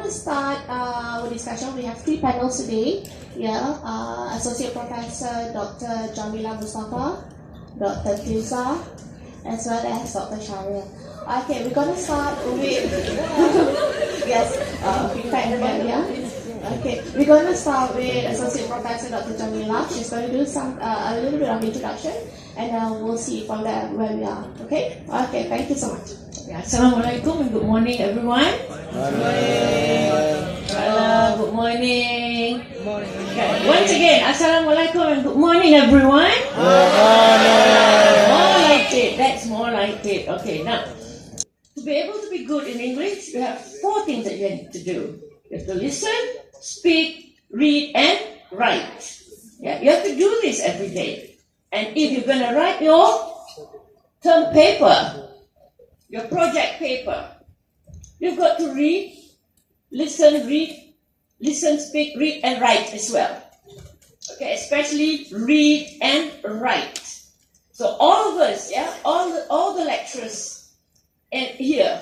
to start our discussion. We have 3 panels today. Yeah, Associate Professor Dr. Jamila Mustafa, Dr. Tesl, as well as Dr. Sharia. Okay, we're going to start with yes, Okay, we're going to start with Associate Professor Dr. Jamila. She's going to do a little bit of introduction, and we'll see from there where we are. Okay? Okay, thank you so much. Assalamualaikum and good morning, everyone. Good morning. Good morning. Good morning. Okay. Once again, Assalamualaikum and good morning, everyone. Good morning. More like it. That's more like it. Okay, now, to be able to be good in English, you have 4 things that you need to do. You have to listen, speak, read, and write. Yeah, you have to do this every day. And if you're going to write your term paper, your project paper, you've got to read, listen, speak, read, and write as well. Okay, especially read and write. So all of us, yeah, all the lecturers here,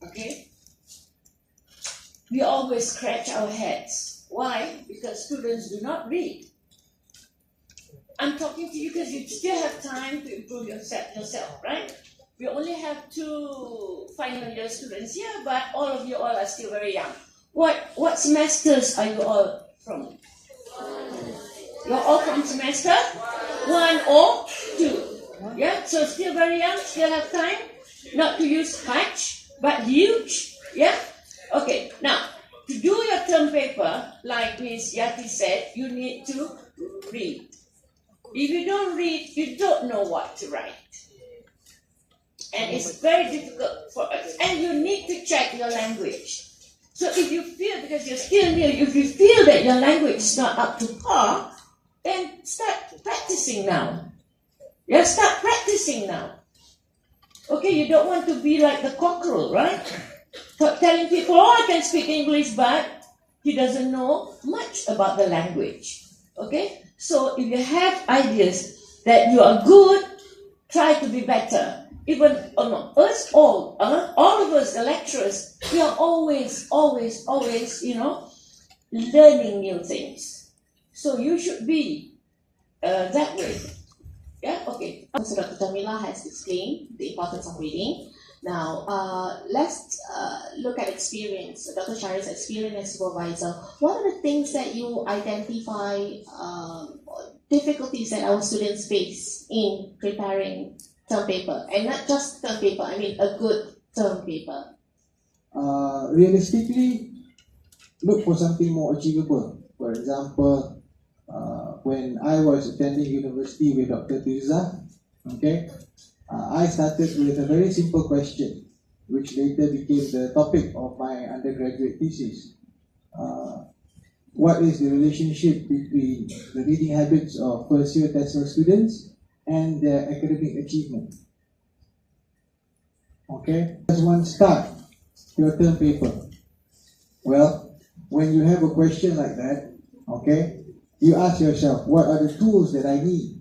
okay, we always scratch our heads. Why? Because students do not read. I'm talking to you because you still have time to improve yourself, right? We only have 2 final year students here, but all of you all are still very young. What semesters are you all from? You're all from semester 1 or 2. Yeah, so still very young, still have time. Not to use much, but huge. Yeah? Okay, now, to do your term paper, like Ms. Yati said, you need to read. If you don't read, you don't know what to write. And it's very difficult for us. And you need to check your language. So if you feel, because you're still new, if you feel that your language is not up to par, then start practicing now. Yeah, start practicing now. Okay, you don't want to be like the cockerel, right? Telling people, oh, I can speak English, but he doesn't know much about the language. Okay? So if you have ideas that you are good, try to be better. Even us all of us, the lecturers, we are always, learning new things. So you should be that way. Yeah, okay. So Dr. Jamila has explained the importance of reading. Now, let's look at experience. Dr. Shari's experience as supervisor. What are the things that you identify, difficulties that our students face in preparing term paper? And not just term paper, I mean a good term paper. Realistically, look for something more achievable. For example, when I was attending university with Dr. Tirza, okay, I started with a very simple question, which later became the topic of my undergraduate thesis. What is the relationship between the reading habits of first-year Tesl students and their academic achievement? Okay, as one start your term paper. Well, when you have a question like that, okay, you ask yourself, what are the tools that I need?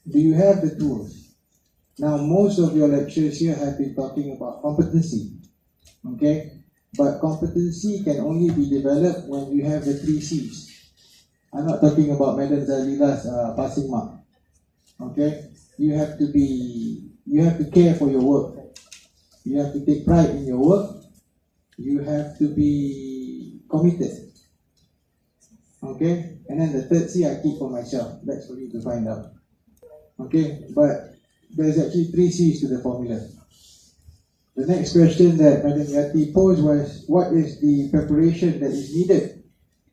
Do you have the tools? Now, most of your lectures here have been talking about competency, okay? But competency can only be developed when you have the 3 C's. I'm not talking about Madam Zalila's passing mark, okay? You have to care for your work. You have to take pride in your work. You have to be committed, okay? And then the 3rd C I keep for myself. That's for you to find out. Okay, but there's actually 3 C's to the formula. The next question that Madam Yati posed was, what is the preparation that is needed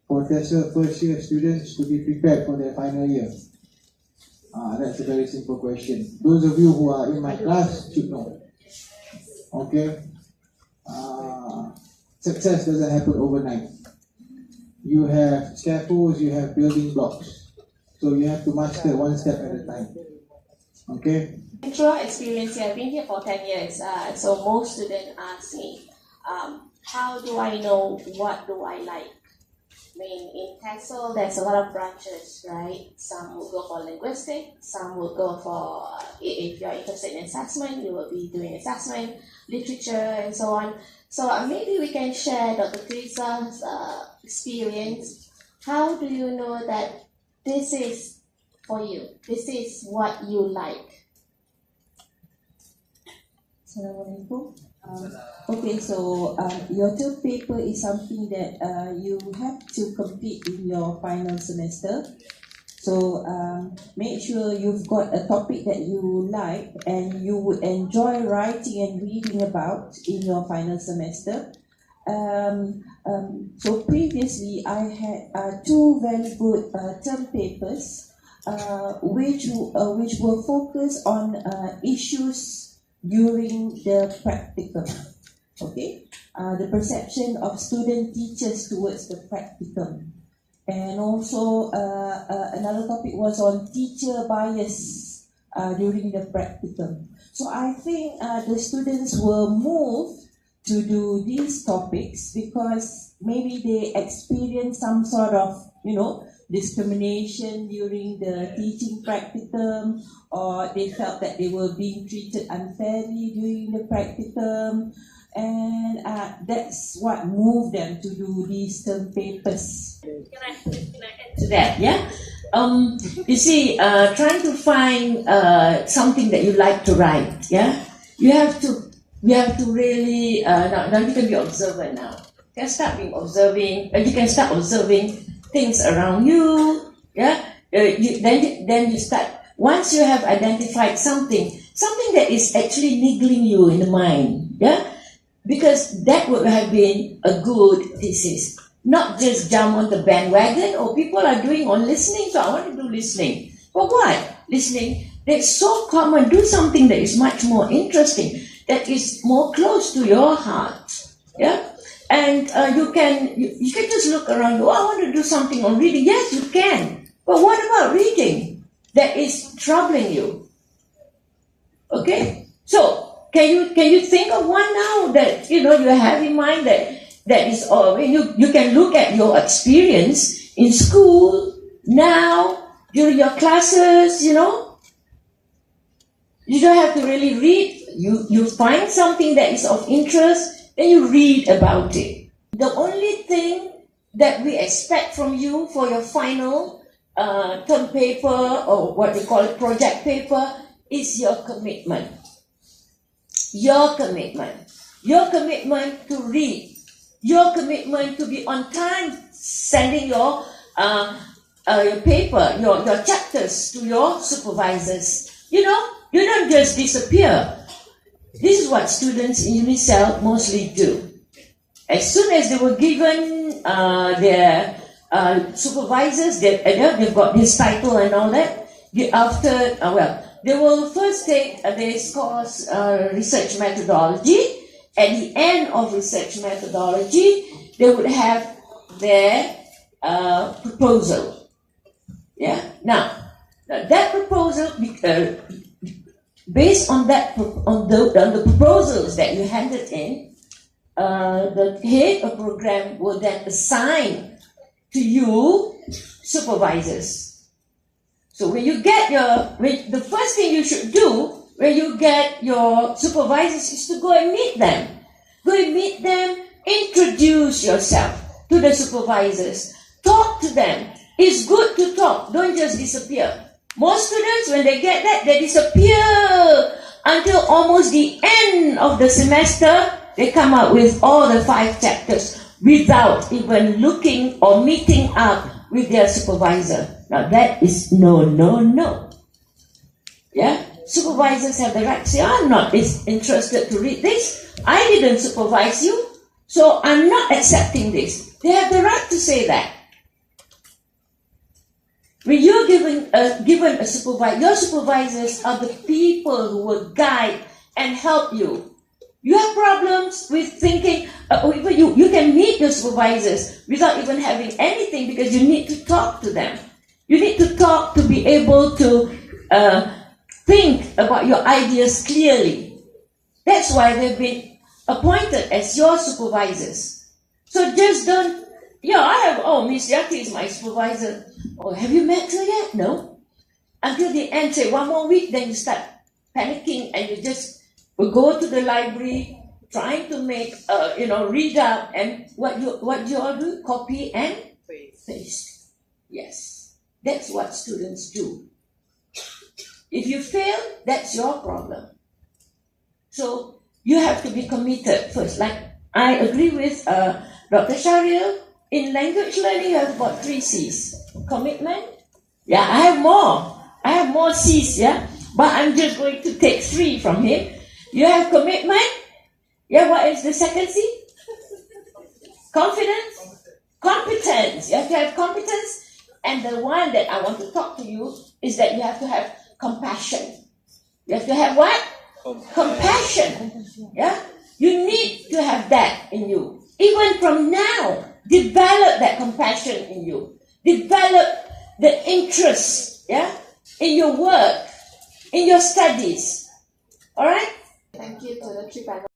for Tesl first year students to be prepared for their final year? That's a very simple question. Those of you who are in my class should know. Okay, success doesn't happen overnight. You have scaffolds, you have building blocks. So you have to master one step at a time. Okay? Through our experience here, I've been here for 10 years, so most students ask me, how do I know what do I like? I mean, in Tesl, there's a lot of branches, right? Some will go for linguistics, some will go for, if you're interested in assessment, you will be doing assessment, literature, and so on. So maybe we can share Dr. Teresa's experience. How do you know that this is for you? This is what you like? Assalamualaikum. Okay, so your term paper is something that you have to complete in your final semester. So make sure you've got a topic that you like and you would enjoy writing and reading about in your final semester. So previously I had two very good term papers which were focused on issues during the practicum. Okay, the perception of student teachers towards the practicum. And also another topic was on teacher bias during the practicum. So I think the students were moved to do these topics because maybe they experienced some sort of, discrimination during the teaching practicum, or they felt that they were being treated unfairly during the practicum. And that's what moved them to do these term papers. Can I add to that? Yeah. You see, trying to find something that you like to write. Yeah. You have to really now you can be observant now. You can start being observing. You can start observing things around you. Yeah. Then you start. Once you have identified something that is actually niggling you in the mind. Yeah. Because that would have been a good thesis. Not just jump on the bandwagon, or people are doing on listening, so I want to do listening. But what? Listening, that's so common. Do something that is much more interesting, that is more close to your heart. Yeah? And you can just look around, I want to do something on reading. Yes, you can. But what about reading that is troubling you? Okay? So, can you think of one now that you have in mind that is you can look at your experience in school now during your classes, you don't have to really read. You find something that is of interest, then you read about it. The only thing that we expect from you for your final term paper, or what they call it, project paper, is your commitment. Your commitment to read, your commitment to be on time sending your paper, your chapters to your supervisors. You don't just disappear. This is what students in UNICEF mostly do. As soon as they were given their supervisors, they've got this title and all that. They will first take this course, research methodology. At the end of research methodology, they would have their proposal. Yeah. Now that proposal, based on the proposals that you handed in, the head of program will then assign to you supervisors. So when you get the first thing you should do when you get your supervisors is to go and meet them. Go and meet them, introduce yourself to the supervisors, talk to them. It's good to talk, don't just disappear. Most students, when they get that, they disappear until almost the end of the semester. They come out with all the 5 chapters without even looking or meeting up with their supervisor. Now that is no. Yeah? Supervisors have the right to say, I'm not interested to read this. I didn't supervise you, so I'm not accepting this. They have the right to say that. When you're given a supervisor, your supervisors are the people who will guide and help you. You have problems with thinking, you can meet your supervisors without even having anything, because you need to talk to them. You need to talk to be able to think about your ideas clearly. That's why they've been appointed as your supervisors. So just don't, Miss Yati is my supervisor. Oh, have you met her yet? No. Until the end, say 1 more week, then you start panicking and you just will go to the library trying to make, read up, and what you all do? Copy and paste. Yes, that's what students do. If you fail, that's your problem. So you have to be committed first. Like I agree with Dr. Shahril, in language learning you have about 3 C's. Commitment. Yeah, I have more C's, yeah. But I'm just going to take 3 from him. You have commitment. Yeah, what is the second C? Confidence. Competence. You have to have competence. And the one that I want to talk to you is that you have to have compassion. You have to have what? Compassion. Yeah? You need to have that in you. Even from now, develop that compassion in you. Develop the interest, yeah, in your work, in your studies. All right? Thank you to the 3 panelists.